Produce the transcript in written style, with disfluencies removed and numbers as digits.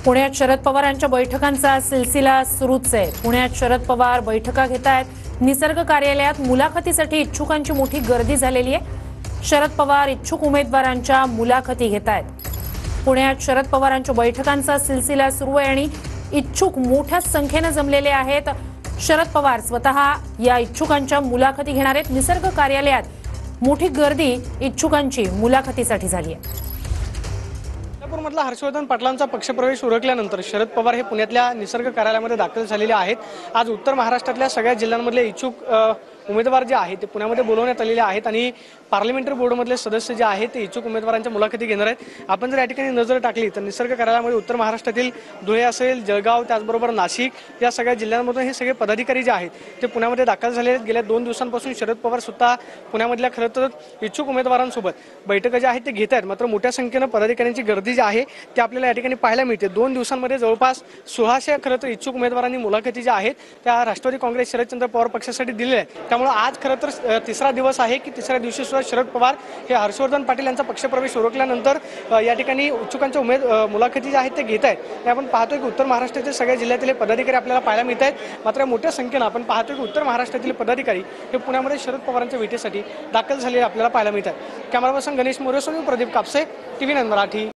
पुण्यात शरद पवारांच्या बैठकांचा सिलसिला सुरूच आहे। पुण्यात शरद पवार बैठका घेत आहेत। निसर्ग कार्यालयात मुलाखतीसाठी इच्छुकांची मोठी गर्दी झालेली आहे। शरद पवार इच्छुक उमेदवारांच्या मुलाखती घेत आहेत। पुण्यात शरद पवारांच्या बैठकांचा सिलसिला सुरू आहे आणि इच्छुक मोठ्या संख्येने जमलेले आहेत। शरद पवार स्वतः या इच्छुकांच्या मुलाखती घेणार आहेत। निसर्ग कार्यालयात मोठी गर्दी इच्छुकांची मुलाखतीसाठी झाली आहे। मधला हर्षवर्धन पाटलांचा पक्षप्रवेश उरकल्यानंतर शरद पवार हे पुण्यातल्या निसर्ग कार्यालयामध्ये दाखल झालेले आहेत। आज उत्तर महाराष्ट्रातल्या सगळ्या जिल्ह्यांमधले इच्छुक उमेदवार जे आहेत ते पुण्यामध्ये बोलवण्यात आलेले आहेत आणि पार्लमेंटरी बोर्डमधले सदस्य जे आहेत ते इच्छुक उमेदवारांच्या मुलाखती घेणार आहेत। आपण जर या ठिकाणी नजर टाकली तर निसर्ग कार्यालयामध्ये उत्तर महाराष्ट्रातील धुळे असेल, जळगाव, त्याचबरोबर नाशिक या सगळ्या जिल्ह्यांमधून हे सगळे पदाधिकारी जे आहेत ते पुण्यामध्ये दाखल झाले आहेत। गेल्या 2 दिवसांपासून शरद पवार स्वतः पुण्यामधल्या खरं तर इच्छुक उमेदवारांसोबत बैठका ज्या आहेत ते घेत आहेत। मात्र मोठ्या संख्येने पदाधिकाऱ्यांची गर्दी जी आहे ते आपल्याला या ठिकाणी पाहायला मिळते। 2 दिवसांमध्ये जवळपास 1600 खरं तर इच्छुक उमेदवारांनी मुलाखती ज्या आहेत त्या राष्ट्रवादी काँग्रेस शरदचंद्र पवार पक्षासाठी दिलेल्या आहेत। त्यामुळे आज खरं तर तिसरा दिवस आहे की तिसऱ्या दिवशी सुद्धा शरद पवार हे हर्षवर्धन पाटील यांचा पक्षप्रवेश उरकल्यानंतर या ठिकाणी इच्छुकांच्या मुलाखती ज्या आहेत ते घेत आहेत। आपण पाहतोय की उत्तर महाराष्ट्रातील सगळ्या जिल्ह्यातील पदाधिकारी आपल्याला पाहायला मिळत आहेत। मात्र मोठ्या संख्येने आपण पाहतोय की उत्तर महाराष्ट्रातील पदाधिकारी हे पुण्यामध्ये शरद पवारांच्या भेटीसाठी दाखल झालेले आपल्याला पाहायला मिळत आहेत। Camera person Ganesh More, Pradeep Kapse, TV9 Marathi.